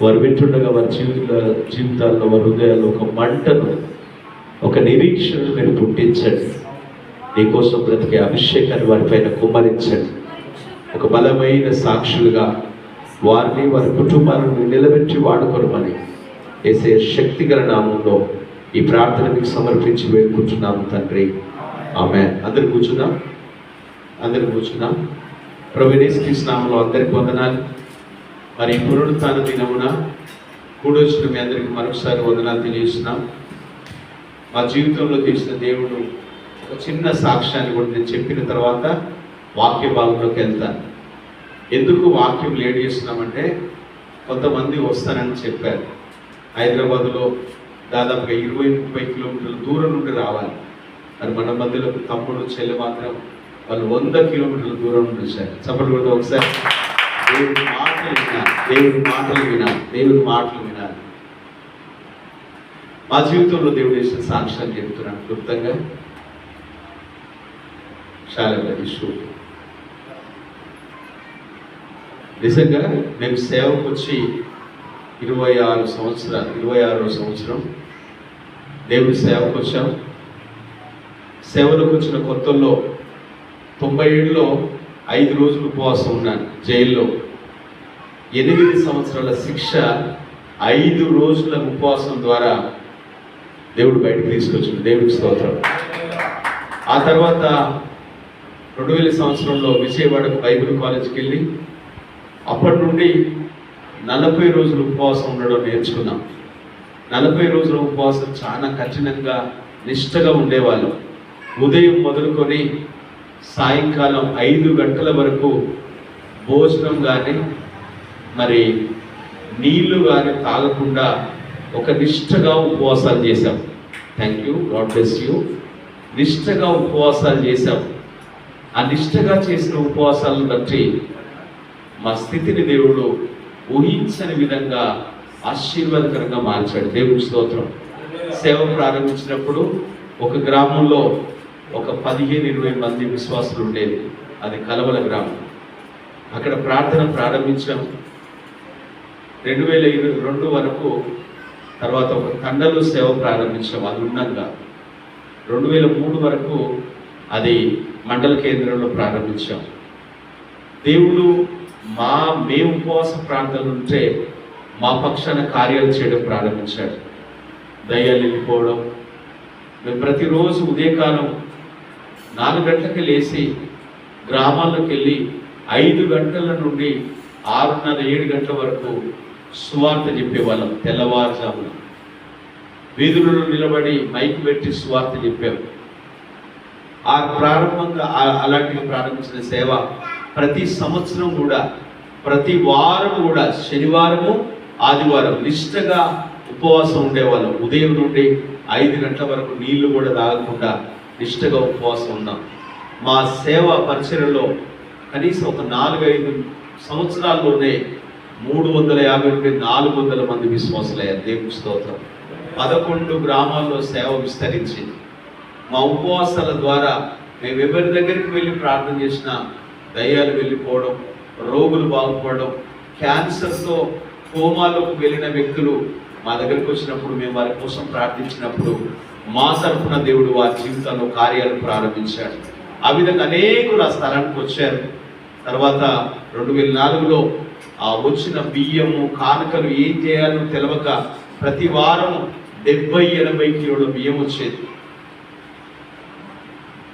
వారు వింటుండగా వారి జీవితాల్లో వారి హృదయాల్లో ఒక మంటను, ఒక నిరీక్షణను మీరు పుట్టించండి. నీకోసం బ్రతికే అభిషేకాన్ని వారిపైన కుమ్మరించండి. ఒక బలమైన సాక్షులుగా వారిని, వారి కుటుంబాలను నిలబెట్టి వాడుకోమని యేసయ్య శక్తిగల నామంలో ఈ ప్రార్థన మీకు సమర్పించి వేడుకుంటున్నాము తండ్రి. ఆమేన్. అందరు కూర్చున్నాం. ప్రభువైన యేసుక్రీస్తు నామములో అందరికీ వందనాలు. మరి పునరుత్థాన దినమున కూడొచ్చిన మీ అందరికీ మరొకసారి వందనాలు తెలియజేస్తున్నాం. మా జీవితంలో చేసిన దేవుడు ఒక చిన్న సాక్ష్యాన్ని కూడా నేను చెప్పిన తర్వాత వాక్య భాగంలోకి వెళ్తాను. ఎందుకు వాక్యం లేట్ చేస్తున్నామంటే, కొంతమంది వస్తానని చెప్పారు. హైదరాబాదులో దాదాపుగా 20-30 కిలోమీటర్ల దూరం నుండి రావాలి. మరి మన మధ్యలో తమ్ముడు చెల్లి మాత్రం వాళ్ళు 100 కిలోమీటర్ల దూరం నుండి వచ్చారు. చప్పట్లు కూడా ఒకసారి దేవుని మాటలు వినాలి. మా జీవితంలో దేవుడు చేసిన సాక్ష్యాన్ని చెప్తున్నాను క్లుప్తంగా. చాలా ఇష్యూ. నిజంగా మేము సేవకు వచ్చి 26వ సంవత్సరం దేవుడి సేవకు వచ్చాం. సేవలకు వచ్చిన కొత్తల్లో 97లో 5 రోజులు ఉపవాసం ఉన్నాను జైల్లో. 8 సంవత్సరాల శిక్ష 5 రోజుల ఉపవాసం ద్వారా దేవుడు బయటకు తీసుకొచ్చింది. దేవుడికి స్తోత్రం. ఆ తర్వాత 2000 సంవత్సరంలో విజయవాడకు బైబిల్ కాలేజ్కి వెళ్ళి అప్పటి నుండి 40 రోజులు ఉపవాసం ఉండడం నేర్చుకున్నాం. 40 రోజుల ఉపవాసం చాలా కఠినంగా నిష్ఠగా ఉండేవాళ్ళం. ఉదయం మొదలుకొని సాయంకాలం 5 గంటల వరకు భోజనం కానీ మరి నీళ్లు కానీ తాగకుండా ఒక నిష్ఠగా ఉపవాసాలు చేశాం. Thank you, God bless you. నిష్ఠగా ఉపవాసాలు చేశాం. ఆ నిష్ఠగా చేసిన ఉపవాసాలను బట్టి మా స్థితిని దేవుడు ఊహించని విధంగా ఆశీర్వాదకరంగా మార్చాడు. దేవుడి స్తోత్రం. సేవ ప్రారంభించినప్పుడు ఒక గ్రామంలో ఒక 15-20 మంది విశ్వాసులు ఉండేది. అది కలవల గ్రామం. అక్కడ ప్రార్థన ప్రారంభించాం. 2022 వరకు. తర్వాత ఒక తండలో సేవ ప్రారంభించాం. అది ఉండగా 2003 వరకు అది మండల కేంద్రంలో ప్రారంభించాం. దేవుడు మేము ఉపవాస ప్రార్థనలు ఉంటే మా పక్షాన కార్యాలు చేయడం ప్రారంభించాడు. దయ్యాలు వెళ్ళిపోవడం. మేము ప్రతిరోజు ఉదయకాలం 4 గంటలకి లేచి గ్రామాల్లోకి వెళ్ళి 5 గంటల నుండి 6:30-7 గంటల వరకు సువార్త చెప్పేవాళ్ళం. తెల్లవారుజామున వీధులలో నిలబడి మైక్ పెట్టి సువార్త చెప్పాం. ఆ ప్రారంభంగా అలాంటివి ప్రారంభించిన సేవ ప్రతి సంవత్సరం కూడా, ప్రతి వారం కూడా, శనివారము ఆదివారం నిష్ఠగా ఉపవాసం ఉండేవాళ్ళం. ఉదయం నుండి 5 గంటల వరకు నీళ్లు కూడా తాగకుండా నిష్ఠగా ఉపవాసం ఉన్నాం. మా సేవ పరిచర్యలో కనీసం ఒక 4-5 సంవత్సరాల్లోనే 350 నుండి 400 మంది విశ్వాసులయ్యారు. దేవుడి స్తోత్రం. 11 గ్రామాల్లో సేవ విస్తరించింది. మా ఉపవాసాల ద్వారా మేము ఎవరి దగ్గరికి వెళ్ళి ప్రార్థన చేసినా దయ్యాలు వెళ్ళిపోవడం, రోగులు బాగుపడడం, క్యాన్సర్తో కోమాలోకి వెళ్ళిన వ్యక్తులు మా దగ్గరికి వచ్చినప్పుడు మేము వారి కోసం ప్రార్థించినప్పుడు మా తరఫున దేవుడు వారి జీవితంలో కార్యాలు ప్రారంభించాడు. ఆ విధంగా అనేకులు ఆ స్థలానికి వచ్చారు. తర్వాత 2004లో ఆ వచ్చిన బియ్యము కానుకలు ఏం చేయాలో తెలవక ప్రతి వారం 70-80 కిలోల బియ్యం వచ్చేది.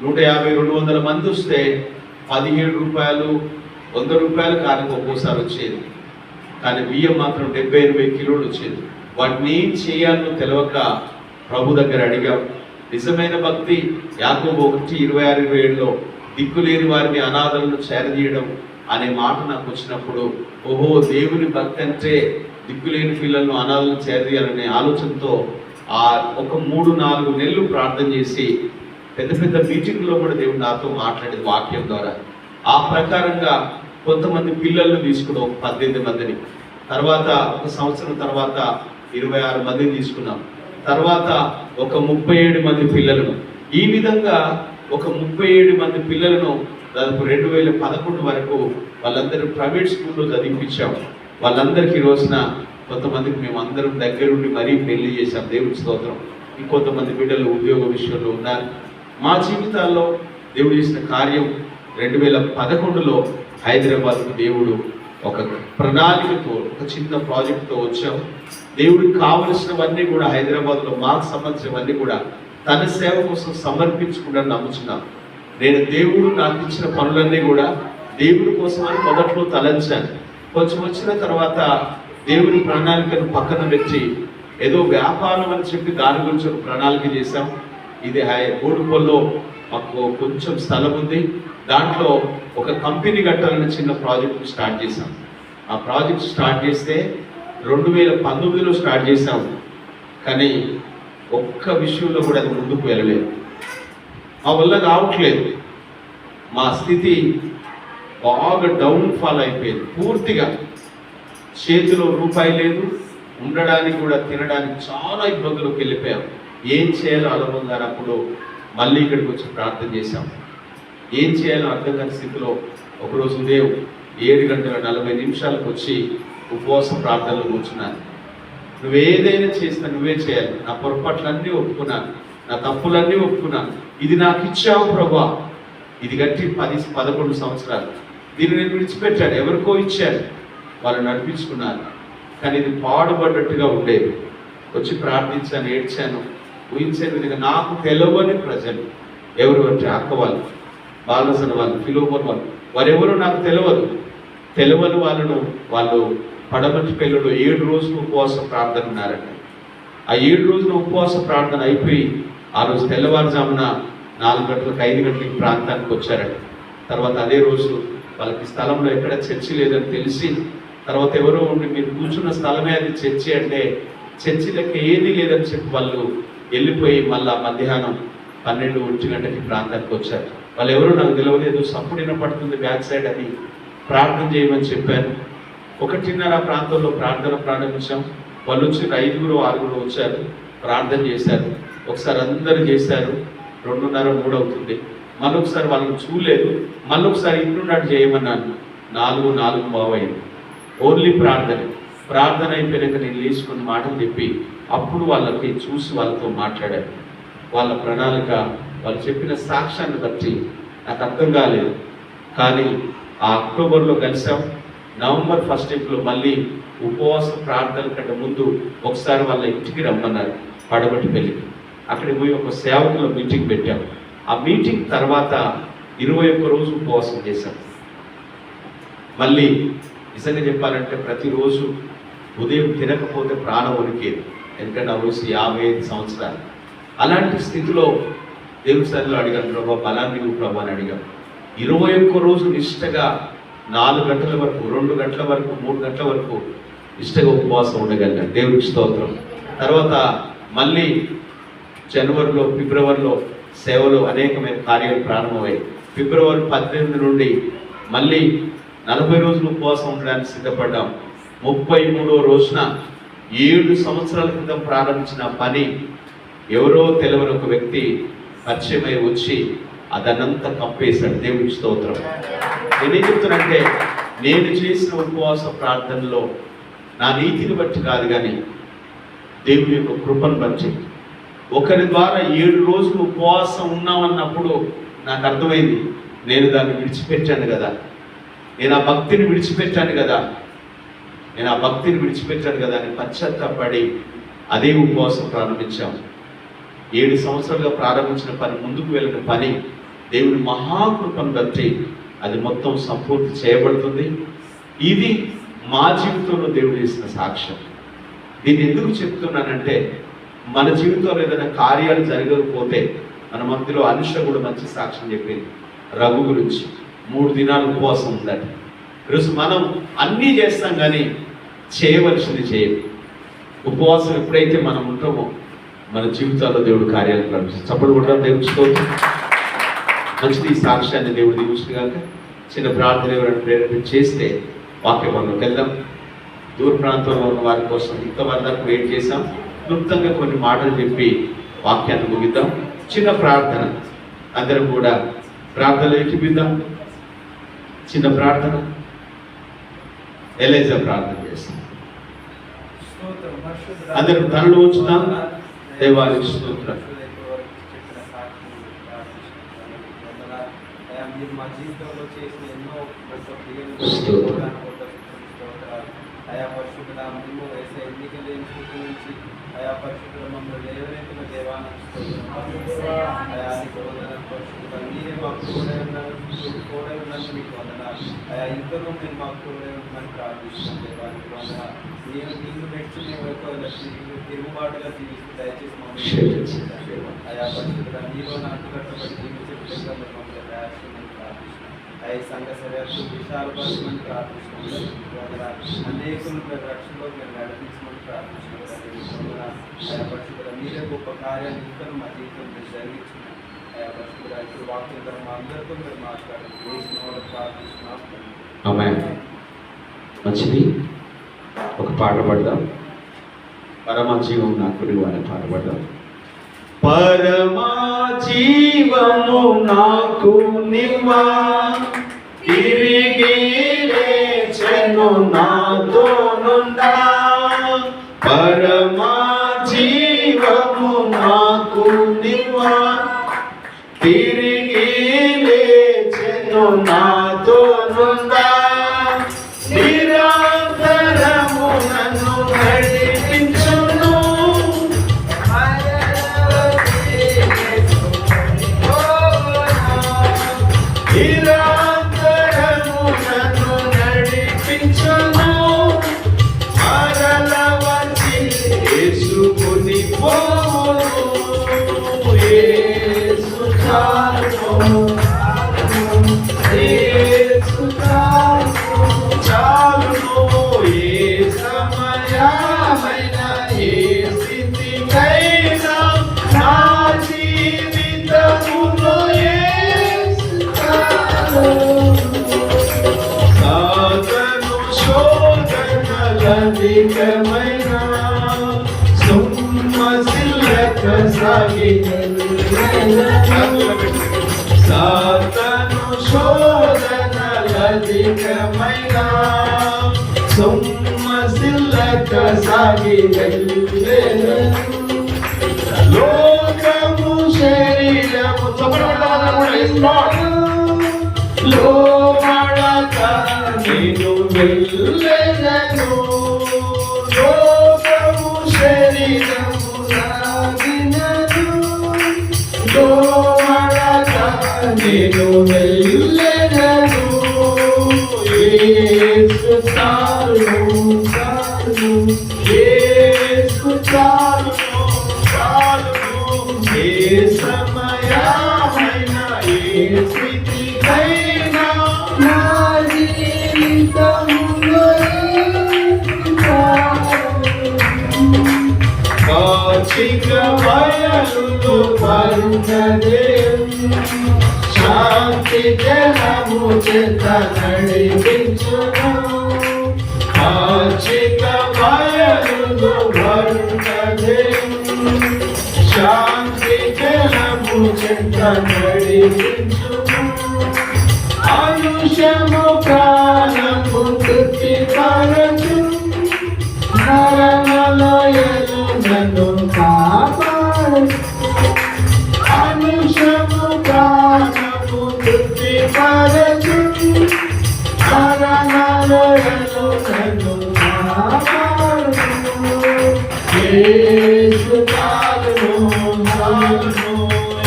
150-200 మంది వస్తే 17 రూపాయలు 100 రూపాయలు కానుక ఒక్కోసారి వచ్చేది. కానీ బియ్యం మాత్రం 70-80 కిలోలు వచ్చేది. వాటిని ఏం చేయాలో తెలవక ప్రభు దగ్గర అడిగాం. నిజమైన భక్తి యాకోబు 1:26-27లో దిక్కులేని వారిని అనాథలను చేరదీయడం అనే మాట నాకు వచ్చినప్పుడు, ఓహో, దేవుని భక్తి అంటే దిక్కులేని పిల్లలను అనాథలను చేరదీయాలనే ఆలోచనతో ఒక 3-4 నెలలు ప్రార్థన చేసి పెద్ద పెద్ద మీటింగ్లో కూడా దేవుడు నాతో మాట్లాడేది వాక్యం ద్వారా. ఆ ప్రకారంగా కొంతమంది పిల్లలను తీసుకున్నాం, 18 మందిని. తర్వాత ఒక సంవత్సరం తర్వాత 26 మందిని తీసుకున్నాం. తర్వాత ఒక 37 మంది పిల్లలను. ఈ విధంగా ఒక 37 మంది పిల్లలను దాదాపు 2011 వరకు వాళ్ళందరూ ప్రైవేట్ స్కూల్లో చదివించాం. వాళ్ళందరికీ రోజున కొంతమందికి మేము అందరం దగ్గరుండి మరీ పెళ్లి చేశాం, దేవుడి స్తోత్రం. ఇంకొంతమంది బిడ్డలు ఉద్యోగ విషయంలో ఉన్నారు. మా జీవితాల్లో దేవుడు చేసిన కార్యం 2011లో హైదరాబాద్కు దేవుడు ఒక ప్రణాళికతో, ఒక చిన్న ప్రాజెక్టుతో వచ్చాం. దేవుడికి కావలసినవన్నీ కూడా హైదరాబాద్లో మాకు సంబంధించినవన్నీ కూడా తన సేవ కోసం సమర్పించుకుంటాను నమ్ముచున్నాను. నేను దేవుడు నాకు ఇచ్చిన పనులన్నీ కూడా దేవుడి కోసం అని మొదట్లో తలంచాను. కొంచెం వచ్చిన తర్వాత దేవుని ప్రణాళికను పక్కన పెట్టి ఏదో వ్యాపారం అని చెప్పి దాని గురించి ఒక ప్రణాళిక చేశాం. ఇది గూడుపల్లో మాకు కొంచెం స్థలం ఉంది, దాంట్లో ఒక కంపెనీ కట్టాలని చిన్న ప్రాజెక్ట్ స్టార్ట్ చేశాం. ఆ ప్రాజెక్ట్ స్టార్ట్ చేస్తే 2019లో స్టార్ట్ చేశాం. కానీ ఒక్క విషయంలో కూడా అది ముందుకు వెళ్ళలేదు. మా వల్ల కావట్లేదు. మా స్థితి బాగా డౌన్ఫాల్ అయిపోయింది పూర్తిగా. చేతిలో రూపాయి లేదు, ఉండడానికి కూడా తినడానికి చాలా ఇబ్బందులకు వెళ్ళిపోయాం. ఏం చేయాలో అర్థం కానప్పుడు మళ్ళీ ఇక్కడికి వచ్చి ప్రార్థన చేశాం. ఏం చేయాలో అర్థం కాని స్థితిలో ఒకరోజు ఉదయం 7:40 వచ్చి ఉపవాస ప్రార్థనలు కూర్చున్నాను. నువ్వేదైనా చేసినా నువ్వే చేయాలి, నా పొరపాట్లన్నీ ఒప్పుకున్నాను, నా తప్పులన్నీ ఒప్పుకున్నాను. ఇది నాకు ఇచ్చావు ప్రభా, ఇది గట్టి 10-11 సంవత్సరాలు దీన్ని నేను విడిచిపెట్టాను, ఎవరికో ఇచ్చాను, వాళ్ళు నడిపించుకున్నారు. కానీ ఇది పాడుపడ్డట్టుగా ఉండేది. వచ్చి ప్రార్థించాను, ఏడ్చాను. ఊహించే విధంగా నాకు తెలవని ప్రజలు ఎవరు అంటే అక్క వాళ్ళు, బాలసన వాళ్ళు, ఫిలోమోన్ వాళ్ళు, వారెవరో నాకు తెలియని వాళ్ళు పడమటి పెళ్ళలో 7 రోజులు ఉపవాస ప్రార్థన ఉన్నారంట. ఆ 7 రోజుల ఉపవాస ప్రార్థన అయిపోయి ఆ రోజు తెల్లవారుజామున 4 గంటలకు 5 గంటలకి ప్రాంతానికి వచ్చారట. తర్వాత అదే రోజు వాళ్ళకి స్థలంలో ఎక్కడ చర్చి లేదని తెలిసి తర్వాత ఎవరో ఉండి మీరు కూర్చున్న స్థలమే అది చర్చి అంటే చర్చి లెక్క ఏది లేదని చెప్పి వాళ్ళు వెళ్ళిపోయి మళ్ళా మధ్యాహ్నం 12-1 గంటకి ప్రాంతానికి వచ్చారు. వాళ్ళు ఎవరో నాకు తెలియలేదు. సప్పుడిన పడుతుంది బ్యాక్ సైడ్, అది ప్రార్థన చేయమని చెప్పాను. 1:30 ప్రాంతంలో ప్రార్థన ప్రారంభించాం. వాళ్ళు వచ్చి 5-6 వచ్చారు, ప్రార్థన చేశారు. ఒకసారి అందరూ చేశారు. 2:30-3 అవుతుంది. మళ్ళొకసారి వాళ్ళని చూడలేదు. మళ్ళొకసారి ఇంటున్నట్టు చేయమన్నాను. 4-4:15 అయింది. ఓన్లీ ప్రార్థన అయిపోయాక నేను లేచుకున్న మాటలు చెప్పి అప్పుడు వాళ్ళకి చూసి వాళ్ళతో మాట్లాడాను. వాళ్ళ ప్రణాళిక, వాళ్ళు చెప్పిన సాక్ష్యాన్ని బట్టి నాకు అర్థం కాలేదు. కానీ ఆ అక్టోబర్లో కలిసాం. నవంబర్ 1st వీక్లో మళ్ళీ ఉపవాస ప్రార్థన కంటే ముందు ఒకసారి వాళ్ళ ఇంటికి రమ్మన్నారు, పడబట్టి పెళ్ళికి. అక్కడికి పోయి ఒక సేవకుల మీటింగ్ పెట్టాం. ఆ మీటింగ్ తర్వాత 21 రోజు ఉపవాసం చేశాం. మళ్ళీ నిజంగా చెప్పాలంటే ప్రతిరోజు ఉదయం తినకపోతే ప్రాణం ఉనికేది. ఎందుకంటే ఆ వయసు 55 సంవత్సరాలు. అలాంటి స్థితిలో దేవుని సన్నిధిలో అడిగాను, ప్రభా బలాన్ని ఇవ్వు ప్రభా అని అడిగాను. 21 రోజు నిష్టగా 4 గంటల వరకు, 2 గంటల వరకు, 3 గంటల వరకు నిష్టగా ఉపవాసం ఉండగలిగాను. దేవుడికి స్తోత్రం. తర్వాత మళ్ళీ జనవరిలో, ఫిబ్రవరిలో సేవలో అనేకమైన కార్యాలు ప్రారంభమయ్యాయి. ఫిబ్రవరి 18 నుండి మళ్ళీ 40 రోజులు ఉపవాసం ఉండడానికి సిద్ధపడ్డాం. 33వ రోజున 7 సంవత్సరాల క్రితం ప్రారంభించిన పని ఎవరో తెలియని ఒక వ్యక్తి పరిచయమై వచ్చి అదనంతా కప్పేశాడు. దేవుడికి స్తోత్రం. నేనేం చెప్తున్నానంటే, నేను చేసిన ఉపవాస ప్రార్థనలో నా నీతిని బట్టి కాదు, కానీ దేవుని యొక్క కృపను బట్టి. ఒకరి ద్వారా 7 రోజులు ఉపవాసం ఉన్నామన్నప్పుడు నాకు అర్థమైంది, నేను దాన్ని విడిచిపెట్టాను కదా, నేను ఆ భక్తిని విడిచిపెట్టాను కదా అని పశ్చాత్తాపడి అదే ఉపవాసం ప్రారంభించాం. 7 సంవత్సరాలుగా ప్రారంభించిన పని, ముందుకు వెళ్ళిన పని దేవుని మహాకృపను బట్టి అది మొత్తం సంపూర్తి చేయబడుతుంది. ఇది మా జీవితంలో దేవుడు చేసిన సాక్ష్యం. దీన్ని ఎందుకు చెప్తున్నానంటే, మన జీవితంలో ఏదైనా కార్యాలు జరగకపోతే, మన మధ్యలో అనుష కూడా మంచి సాక్ష్యం చెప్పింది రఘు గురించి. 3 దినాలు ఉపవాసం ఉందట. ఈరోజు మనం అన్నీ చేస్తాం కానీ చేయవలసింది చేయం. ఉపవాసం ఎప్పుడైతే మనం ఉంటామో మన జీవితాల్లో దేవుడు కార్యాలు ప్రారంభిస్తాం. చప్పుడు కూడా దేవుడు స్తోత్రం. మంచిది. ఈ సాక్ష్యాన్ని దేవుడు దీవించిన కనుక చిన్న ప్రార్థన ఎవరైనా ప్రేరణ చేస్తే వాక్యంలోకి వెళ్దాం. దూర ప్రాంతంలో ఉన్న వారి కోసం ఇంతవరకు దాకా వెయిట్ చేసాం. క్లుప్తంగా కొన్ని మాటలు చెప్పి వాక్యాన్ని ముగిద్దాం. చిన్న ప్రార్థన, అందరం కూడా ప్రార్థనలో ఎక్కిపిద్దాం. చిన్న ప్రార్థన, ఎలైజా ప్రార్థన చేస్తాం. అందరూ తనలు ఉంచుతాం. దేవానికి స్తోత్రం. మా జీవితంలో చేసిన ఎన్నో ఆయా పరిశుద్ధుల మేము వేసే ఎన్నికల స్థితి నుంచి ఆయా పరిశుద్ధుల మమ్మల్ని లేవనెత్తిన దేవానికి పరిశుద్ధుల మీరే మాకు తోడై ఉన్నందుకు మీకు వందనాలు. ఆయా యుద్ధంలో మీరు మాకు తోడై ఉందని ప్రార్థిస్తున్నాం. దేవానికి వందనాలు. నేను నిన్ను మెచ్చి మేము తిరుగుబాటుగా జీవిస్తూ దయచేసి మమ్మల్ని ఆయా పరిశుద్ధుల మీలో నాకు కట్టబడి జీవించే విధంగా మీరు మమ్మల్ని తయారు చేయమని ప్రార్థిస్తున్నాం. అయ్యా సంఘ సరిహద్దు విశాలపరచమని ప్రార్థిస్తున్నాం. అనేకులు మీరు రక్షణలో మీరు నడిపించమని ప్రార్థిస్తున్నాం. ఆయా పరిశుద్ధుల మీరే గొప్ప కార్యాన్ని ఇంకా మా జీవితం మీరు జరిగించున్నాం. ఆయా పరిశుద్ధుల ఇప్పుడు వాక్యం ద్వారా మా అందరితో మీరు మాట్లాడండి. వేసిన వాళ్ళు ప్రార్థిస్తున్నాం. మంచిది. ఒక పాట పడదాం. పరమ జీవం నాకు అనే పాట పడదాం. పరమా జీవము నాకు నివ్వా, తిరిగి లేచెను నాతో నుండా. పరమా జీవము నాకు నివ్వా, తిరిగి లేచెను నాతో నుండా. నిరంతరము నన్ను నడిపించును, నిరంతరము నన్ను నడిపించును. మరల వచ్చి యేసుకుని పోవును. యేసు చాలును, యేసు చాలును. ఏ సమయమైన ఏ స్థితికైనా నా జీవితములో యేసు సాధను శోధనలధికమైన సొమ్మసిల్లక సాధను శోధనలధికమైన సొమ్మసిల్లక లోకము శరీరము లోపడక నేను వెళ్ళెదను. లోకము శరీరము నాగినను, లోపడక నేను వెళ్ళెదను. యేసు చాలును, చాలును, యేసు చాలును, చాలును. ఏ సమయమైన ఏ స్థితికైనా నా జీవితములో కాచిక బయలులు పరునదే, శాంతి జలము చేత నడిపించును. కాచిక బయలులు పరునదే, శాంతి జలము చేత నడిపించును. ఆయుషము ప్రాణము తృప్తి పరచు, మరణలయలు నన్ను కాపాడు. ఆయుషము ప్రాణము తృప్తి పరచు, మరణలయలు నన్ను కాపాడు. యేసు చాలును, చాలును,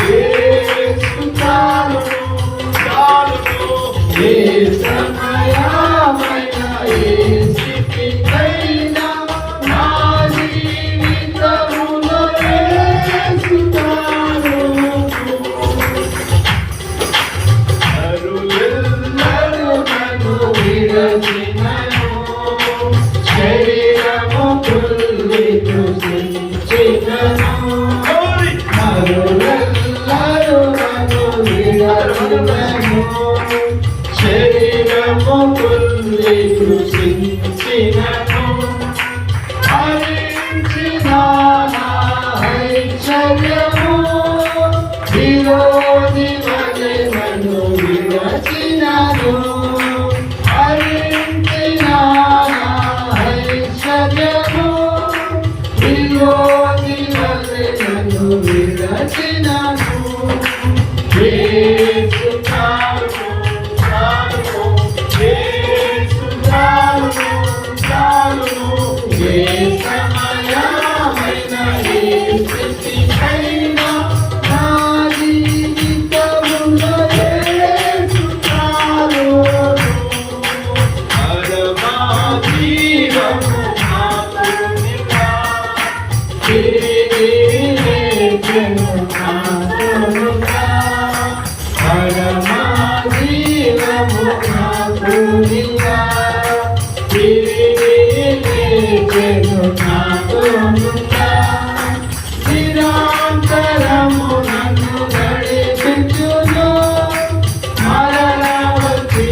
యేసు చాలును, చాలును. ఏ సమయమైన ఏ స్థితికైనా నా జీవితములో యేసు చాలును. నరులెల్లరూ నన్ను విడచినను, శరీరము కుళ్ళి కృషించినను. ఏ సమయమైన ఏ స్థితికైనా నా జీవితములో యేసు చాలును. పరమా జీవము నాకునిగా, తిరిగి లేచెను నాకునిగా. పరమా జీవము నాకునిగా, తిరిగి లేచెను నాకునిగా. నిరంతరము నన్ను నడిపించును, మరల వచ్చి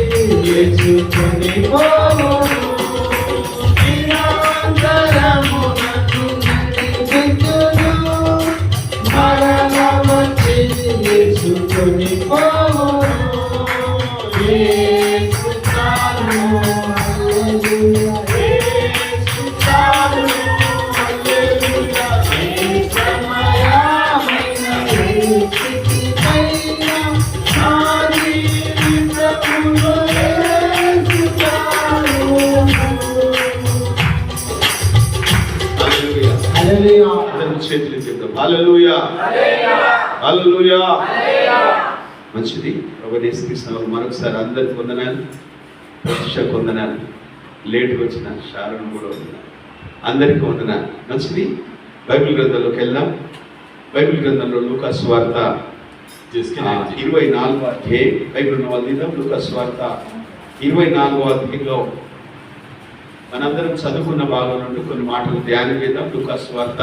యేసుకొని పోవును. నిరంతరము నన్ను నడిపించును, మరల వచ్చి యేసుకొని పోవును. యేసు చాలును, హల్లెలూయా. యేసు చాలును, హల్లెలూయా. ఏ సమయమైన ఏ స్థితికైనా నా జీవితములో యేసు చాలును. హల్లెలూయా. హల్లెలూయా. అందరం చేతులు చెప్తాం. హల్లెలూయా. హల్లెలూయా. మంచిది. ప్రభువైన యేసుక్రీస్తు మరొకసారి అందరికి వందనాలు, ప్రతిష్ట వందనాలు. లేట్గా వచ్చిన శారణ కూడా వందనాలు, అందరికీ వందనాలు. మంచిది. బైబిల్ గ్రంథంలోకి వెళ్దాం. బైబిల్ గ్రంథంలో లూకా సువార్త 24వ అధ్యాయం. బైబిల్ ఉన్న వాళ్ళు తీద్దాం. లూకా సువార్త 24వ అధ్యాయంలో మనందరం చదువుకున్న భాగం నుండి కొన్ని మాటలు ధ్యానం చేద్దాం. లూకా సువార్త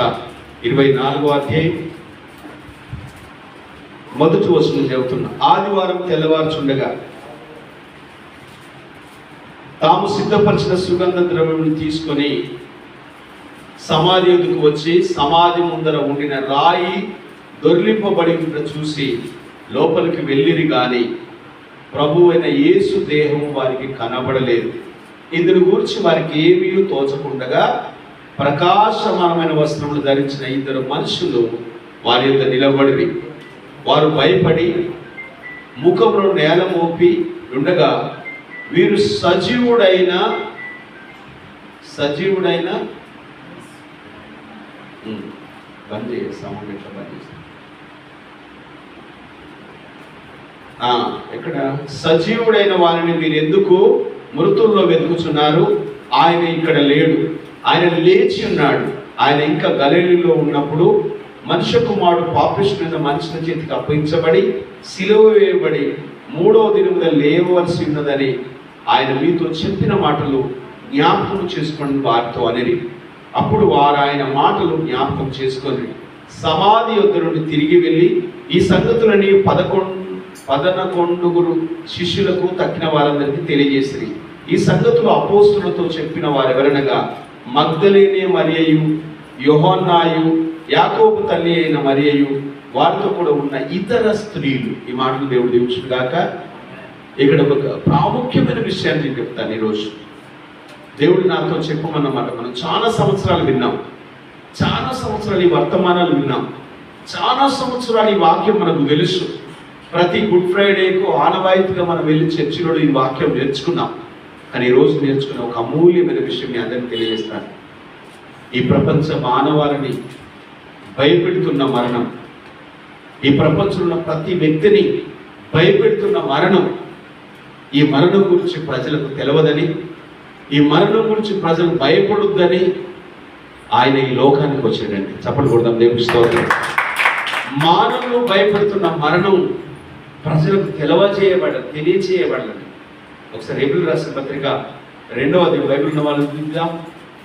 24వ అధ్యాయం మొదటి వచనం చెబుతున్నా. ఆదివారం తెల్లవారుచుండగా తాము సిద్ధపరిచిన సుగంధ ద్రవ్యమును తీసుకొని సమాధి ఎదుకు వచ్చి సమాధి ముందర ఉండిన రాయి దొర్లింపబడి చూసి లోపలికి వెళ్ళిరి గాని ప్రభువైన యేసు దేహం వారికి కనబడలేదు. ఇందును గూర్చి వారికి ఏమీ తోచకుండగా ప్రకాశమానమైన వస్త్రములు ధరించిన ఇద్దరు మనుషులు వారి యొక్క నిలబడిరి. వారు భయపడి ముఖంలో నేల మోపి ఉండగా వీరు సజీవుడైన బంద్ చేస్తాము. ఎట్లా బంద్ చేస్తాం? ఎక్కడ? సజీవుడైన వారిని మీరు ఎందుకు మృతుల్లో వెతుకుచున్నారు? ఆయన ఇక్కడ లేడు, ఆయన లేచి ఉన్నాడు. ఆయన ఇంకా గలిలయలో ఉన్నప్పుడు మనుష్య కుమారుడు పాపిష్ఠులైన మనుషుల చేతికి అప్పగించబడి సిలువ వేయబడి 3వ దినమున లేవవలసి ఉన్నదని ఆయన మీతో చెప్పిన మాటలు జ్ఞాపకం చేసుకొని వారితో అనిరి. అప్పుడు వారు ఆయన మాటలు జ్ఞాపకం చేసుకొని సమాధి యొద్ద నుండి తిరిగి వెళ్ళి ఈ సంగతులని 11 శిష్యులకు తక్కిన వారందరికీ తెలియజేసిరి. ఈ సంగతులు అపోస్తులతో చెప్పిన వారెవరనగా మగ్దలేనే మరియయు, యోహన్నాయు, యాకోబు తల్లి అయిన మరియయు, వారితో కూడా ఉన్న ఇతర స్త్రీలు. ఈ మాటలు దేవుడు దీవించును గాక. ఇక్కడ ఒక ప్రాముఖ్యమైన విషయాన్ని నేను చెప్తాను ఈరోజు. దేవుడు నాతో చెప్పమన్నమాట. మనం చాలా సంవత్సరాలు విన్నాం, చాలా సంవత్సరాలు ఈ వర్తమానాలు విన్నాం, చాలా సంవత్సరాలు ఈ వాక్యం మనకు తెలుసు. ప్రతి గుడ్ ఫ్రైడేకు ఆనవాయితీగా మనం వెళ్ళి చర్చిలో ఈ వాక్యం నేర్చుకున్నాం. కానీ ఈరోజు నేర్చుకున్న ఒక అమూల్యమైన విషయం మీ అందరికీ తెలియజేస్తాను. ఈ ప్రపంచ మానవాళిని భయపెడుతున్న మరణం, ఈ ప్రపంచంలో ఉన్న ప్రతి వ్యక్తిని భయపెడుతున్న మరణం, ఈ మరణం గురించి ప్రజలకు తెలియదని, ఈ మరణం గురించి ప్రజలు భయపడొద్దని ఆయన ఈ లోకానికి వచ్చాడండి. చప్పట్లు కొడదాం దేవుని స్తోత్రం. మానవులు భయపడుతున్న మరణం ప్రజలకు తెలియచేయబడాలి. ఒకసారి ఏప్రిల్ రాష్ట్ర పత్రిక 2వ అధ్యాయం, బైబిల్ ఉన్న వాళ్ళు చూద్దాం.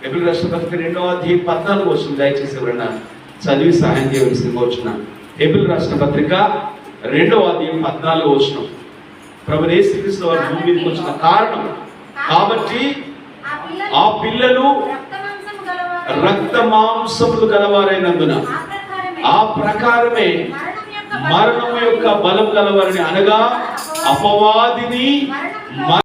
ఏప్రిల్ రాష్ట్ర పత్రిక 2వ అధ్యాయం 14 వచనం దయచేసి ఎవరైనా చదివి సహాయం చేయవలసిందిగా వచ్చిన. ఏప్రిల్ రాష్ట్ర పత్రిక 2వ అధ్యాయం 14 వచనం. ప్రభువైన యేసుక్రీస్తు వారు భూమి మీదకి వచ్చిన కారణం కాబట్టి ఆ పిల్లలు రక్త మాంసములు గలవారైనందున ఆ ప్రకారమే మరణం యొక్క బలం గలవారిని, అనగా అపవాదిని